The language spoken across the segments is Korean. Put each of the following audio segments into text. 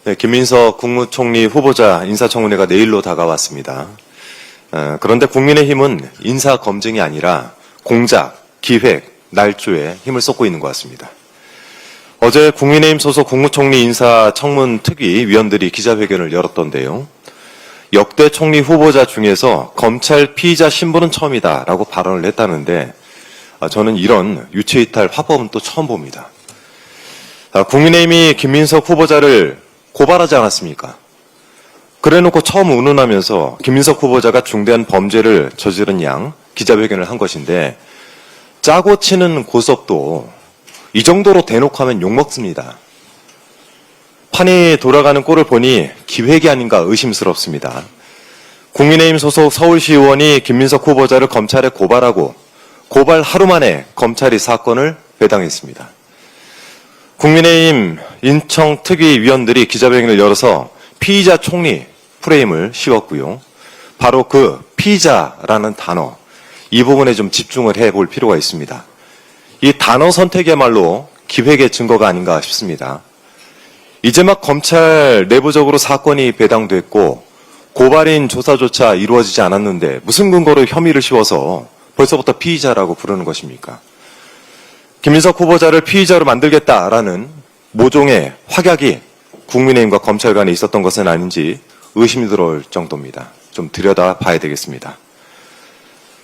네, 김민석 국무총리 후보자 인사청문회가 내일로 다가왔습니다. 그런데 국민의힘은 인사검증이 아니라 공작, 기획, 날조에 힘을 쏟고 있는 것 같습니다. 어제 국민의힘 소속 국무총리 인사청문특위 위원들이 기자회견을 열었던데요. 역대 총리 후보자 중에서 검찰 피의자 신분은 처음이다라고 발언을 했다는데 저는 이런 유체이탈 화법은 또 처음 봅니다. 국민의힘이 김민석 후보자를 고발하지 않았습니까? 그래놓고 처음 운운하면서 김민석 후보자가 중대한 범죄를 저지른 양 기자회견을 한 것인데 짜고 치는 고섭도 이 정도로 대놓고 하면 욕먹습니다. 판이 돌아가는 꼴을 보니 기획이 아닌가 의심스럽습니다. 국민의힘 소속 서울시 의원이 김민석 후보자를 검찰에 고발하고 고발 하루 만에 검찰이 사건을 배당했습니다. 국민의힘 인청특위 위원들이 기자회견을 열어서 피의자 총리 프레임을 씌웠고요. 바로 그 피의자라는 단어, 이 부분에 좀 집중을 해볼 필요가 있습니다. 이 단어 선택이야말로 기획의 증거가 아닌가 싶습니다. 이제 막 검찰 내부적으로 사건이 배당됐고 고발인 조사조차 이루어지지 않았는데 무슨 근거로 혐의를 씌워서 벌써부터 피의자라고 부르는 것입니까? 김민석 후보자를 피의자로 만들겠다라는 모종의 확약이 국민의힘과 검찰 간에 있었던 것은 아닌지 의심이 들어올 정도입니다. 좀 들여다봐야 되겠습니다.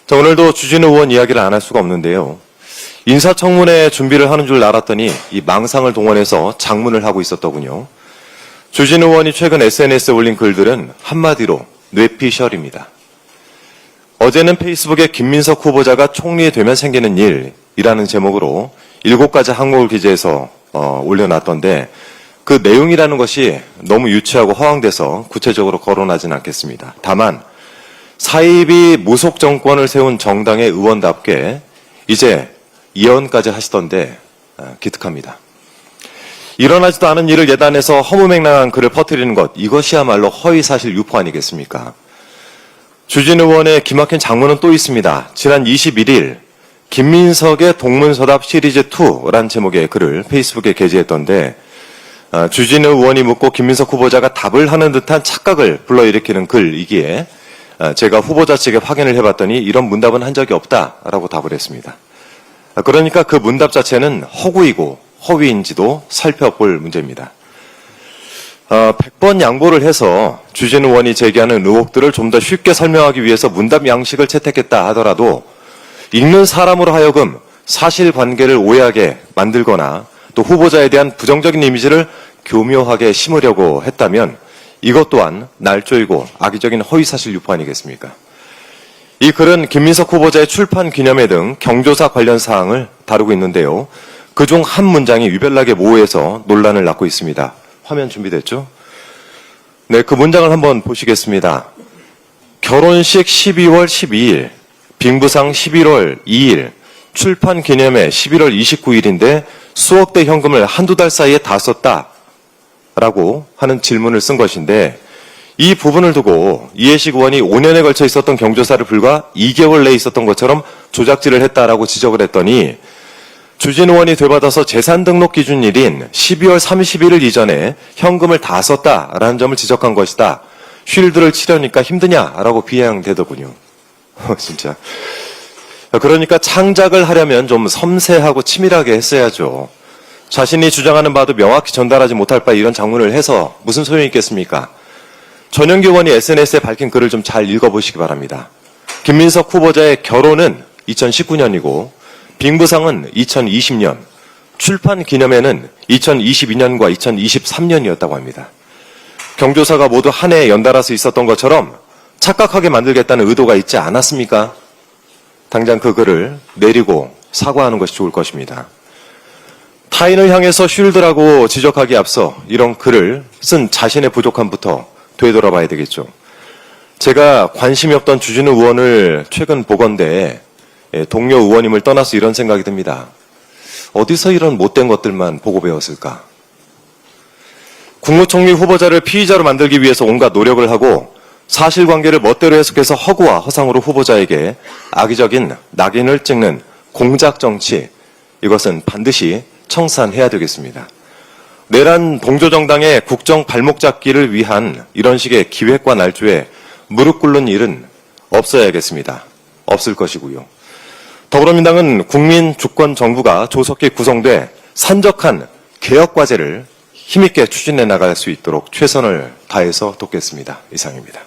자, 오늘도 주진우 의원 이야기를 안 할 수가 없는데요. 인사청문회 준비를 하는 줄 알았더니 이 망상을 동원해서 장문을 하고 있었더군요. 주진우 의원이 최근 SNS에 올린 글들은 한마디로 뇌피셜입니다. 어제는 페이스북에 김민석 후보자가 총리 되면 생기는 일이라는 제목으로 7가지 항목을 기재해서 올려놨던데 그 내용이라는 것이 너무 유치하고 허황돼서 구체적으로 거론하진 않겠습니다. 다만 사입이 무속 정권을 세운 정당의 의원답게 이제 예언까지 하시던데 기특합니다. 일어나지도 않은 일을 예단해서 허무맹랑한 글을 퍼뜨리는 것, 이것이야말로 허위사실 유포 아니겠습니까? 주진우 의원의 기막힌 장문은 또 있습니다. 지난 21일 김민석의 동문서답 시리즈 2라는 제목의 글을 페이스북에 게재했던데 주진우 의원이 묻고 김민석 후보자가 답을 하는 듯한 착각을 불러일으키는 글이기에 제가 후보자 측에 확인을 해봤더니 이런 문답은 한 적이 없다라고 답을 했습니다. 그러니까 그 문답 자체는 허구이고 허위인지도 살펴볼 문제입니다. 100번 양보를 해서 주진우 의원이 제기하는 의혹들을 좀 더 쉽게 설명하기 위해서 문답 양식을 채택했다 하더라도 읽는 사람으로 하여금 사실관계를 오해하게 만들거나 또 후보자에 대한 부정적인 이미지를 교묘하게 심으려고 했다면 이것 또한 날조이고 악의적인 허위사실 유포 아니겠습니까? 이 글은 김민석 후보자의 출판 기념회 등 경조사 관련 사항을 다루고 있는데요. 그중 한 문장이 유별나게 모호해서 논란을 낳고 있습니다. 화면 준비됐죠? 네, 그 문장을 한번 보시겠습니다. 결혼식 12월 12일, 빙부상 11월 2일, 출판 기념회 11월 29일인데 수억 대 현금을 한두 달 사이에 다 썼다라고 하는 질문을 쓴 것인데 이 부분을 두고 이해식 의원이 5년에 걸쳐 있었던 경조사를 불과 2개월 내에 있었던 것처럼 조작질을 했다라고 지적을 했더니 주진우 의원이 되받아서 재산 등록 기준일인 12월 31일 이전에 현금을 다 썼다라는 점을 지적한 것이다. 쉴드를 치려니까 힘드냐라고 비아냥대더군요. 진짜. 그러니까 창작을 하려면 좀 섬세하고 치밀하게 했어야죠. 자신이 주장하는 바도 명확히 전달하지 못할 바 이런 장문을 해서 무슨 소용이 있겠습니까? 전영기 의원이 SNS에 밝힌 글을 좀 잘 읽어보시기 바랍니다. 김민석 후보자의 결혼은 2019년이고 빙부상은 2020년, 출판 기념회는 2022년과 2023년이었다고 합니다. 경조사가 모두 한 해에 연달아서 있었던 것처럼 착각하게 만들겠다는 의도가 있지 않았습니까? 당장 그 글을 내리고 사과하는 것이 좋을 것입니다. 타인을 향해서 쉴드라고 지적하기에 앞서 이런 글을 쓴 자신의 부족함부터 되돌아봐야 되겠죠. 제가 관심이 없던 주진우 의원을 최근 보건대 동료 의원님을 떠나서 이런 생각이 듭니다. 어디서 이런 못된 것들만 보고 배웠을까? 국무총리 후보자를 피의자로 만들기 위해서 온갖 노력을 하고 사실관계를 멋대로 해석해서 허구와 허상으로 후보자에게 악의적인 낙인을 찍는 공작정치, 이것은 반드시 청산해야 되겠습니다. 내란 동조정당의 국정 발목 잡기를 위한 이런 식의 기획과 날조에 무릎 꿇는 일은 없어야겠습니다. 없을 것이고요. 더불어민당은 국민 주권 정부가 조속히 구성돼 산적한 개혁 과제를 힘있게 추진해 나갈 수 있도록 최선을 다해서 돕겠습니다. 이상입니다.